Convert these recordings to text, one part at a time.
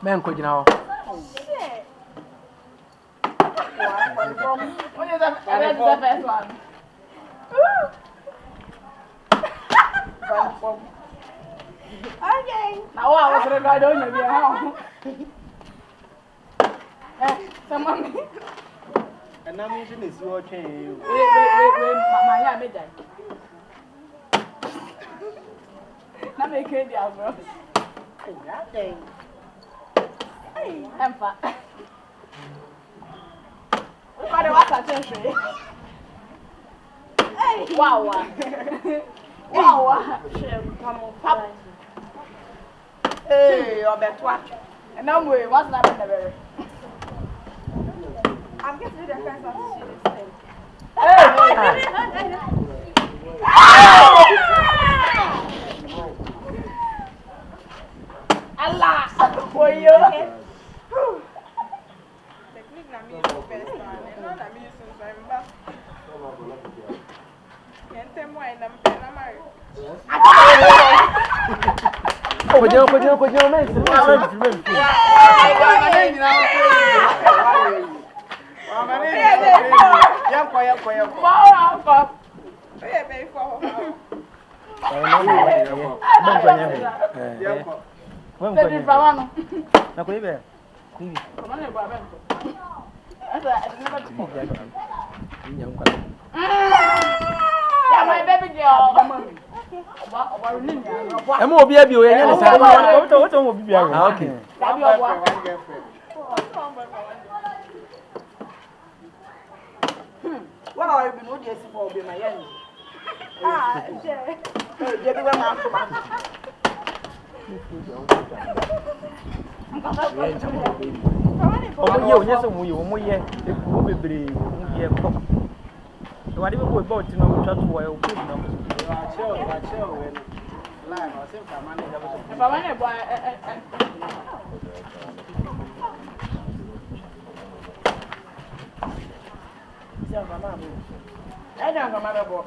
Men could you know? What is the first one? Okay. Now I was regarding on your home. Someone. And I'm using this watching. Wait, my hair made that. Now make it the bro. Nothing. I'm fat. What do I say? Wow. Wow. Hey, you're better watch. And now we what's not in the very. I'm getting the friends of shit. Hey! Allah! For you. Technique na me is best one. Not na me since I'm back. Yente mo ay na mari. Could you make some? My baby girl. I'm going to be a view. What will be Okay. What are you doing this for? Be my end. Ah, yeah. Get away, man. Oh, yes, we will hear the poor baby. So I didn't go about to know chat while good numbers. If I want to buy I don't remember.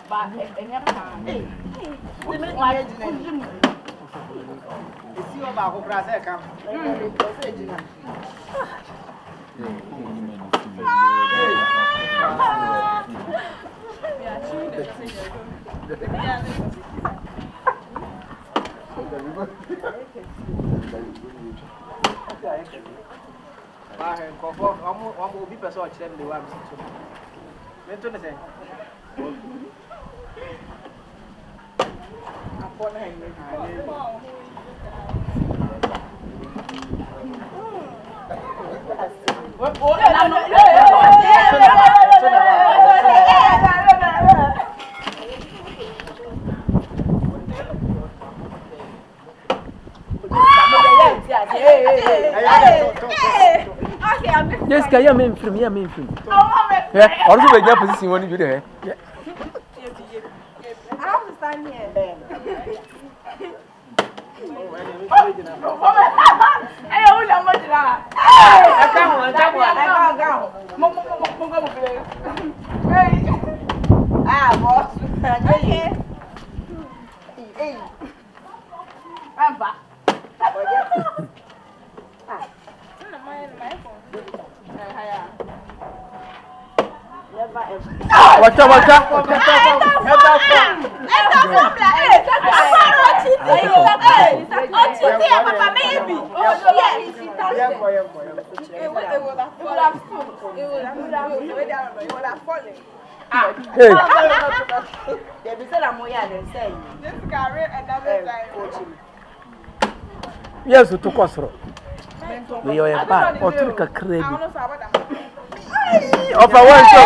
But never time. See about who Brazil come. One will be person them the one. Yes, can you mean from here? Mean from yeah, also, we get position when you do it. Yeah, I have to stand here. Hey, who's your mother? I can't. Ah, boss. Okay. Hey. I'm back. What's up? Yes, we took us through. We are back or took a crazy. Of a one show.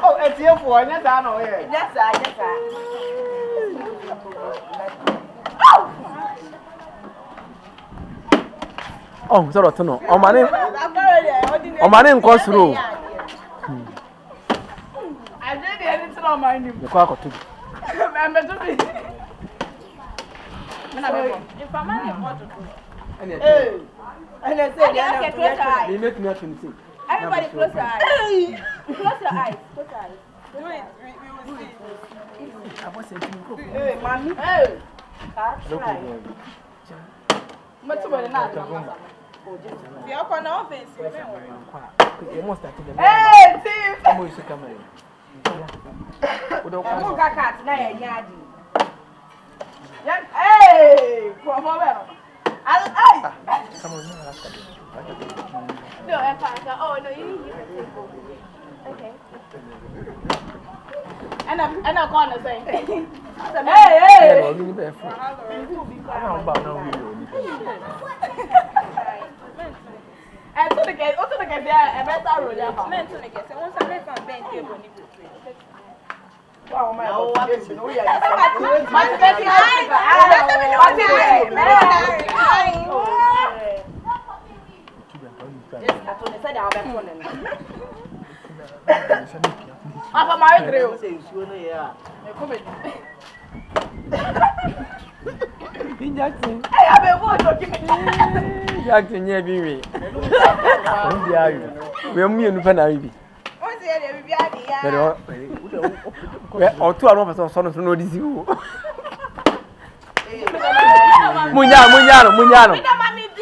Oh, it's here for an answer. Yes, sir. Oh, sorry to know. On my name goes through. I did anything on my name. The quack to Remember to be. If I'm not hey, and I said, they make me to see. Everybody close your eyes. Close your eyes. Close your eyes. Do it. We will see. I was saying, hey, mommy. Hey. That's right. But to be not. The upper no offense. You must have to the Hey, team. Come on, come on. Who got cats now? Yadi. Hey, from where? Hey. Come on, No, oh no, you okay. And I'm going to say, Hey. I don't about now. and to the get there, a better road. Men to the guest. I want some men from Ben table. Oh my God. Apa mari treo. Jackson. Hey, I be wo document. Jackson, yeah, baby. We are me and Penaribi. What's the other baby? Or 2 hours of son to know this you. Munyano. Mommy B.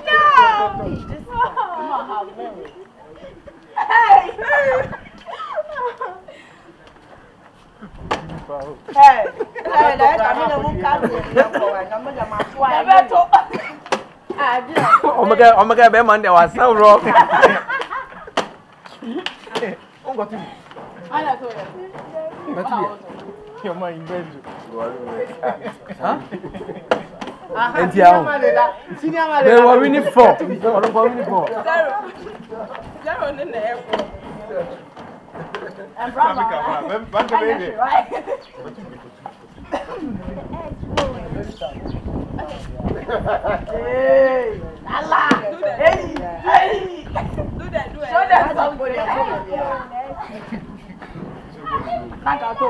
No. Hey. Hey. Oh my God, Beman, there was so wrong. Your mind, and they were winning 4. Zero in the airport. And hey, Allah. Hey. Do that. Show them somebody. Nanka to.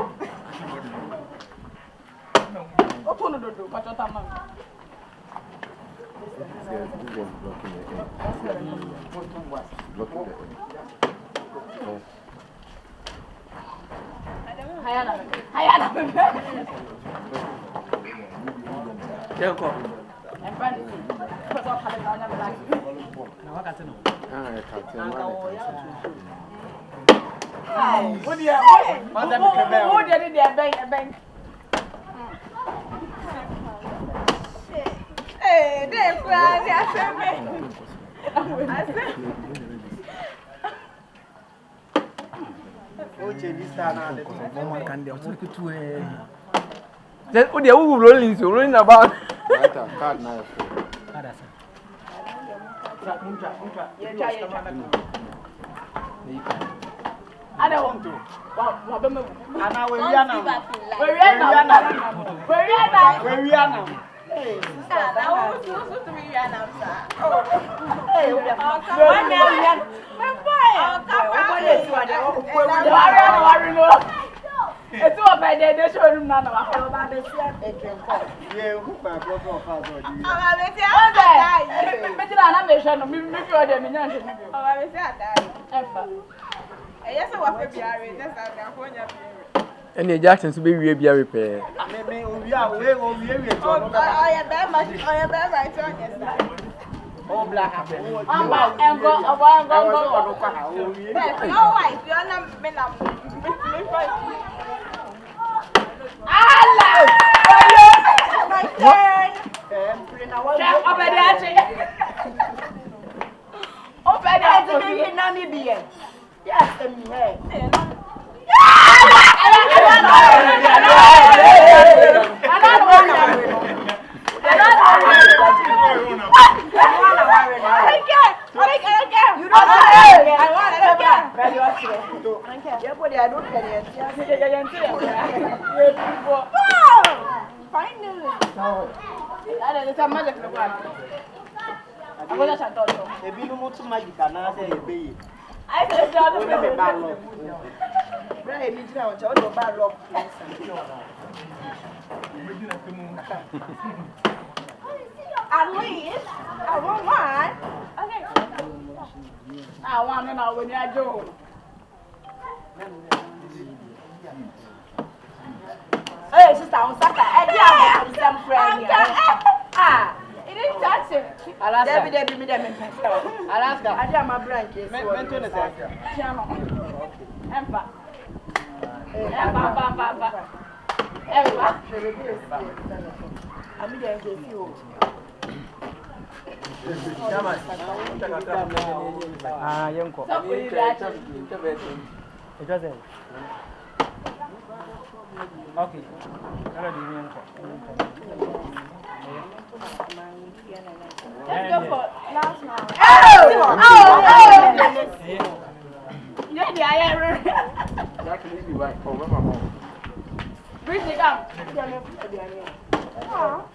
Open the door. Watch out, man. Hayana. Jacob. And Brandy. Because of having another life. What do you bank? Hey, they're crying. I said, What are you rolling about? Card knife. I don't want to. It's all by the show room now. And the Jackson's be repair. oh, black. My turn. Yes, at least I want one. Okay. I want to know when you're doing. Hey, sister, on Saturday, I did some friends. Alaska. Debbie, me dem Alaska. I am my branch. Mention the channel. Empa. I'm there to see you. Ah, yanko. It was it. Okay. Let's go for last round. Bring it down. Oh.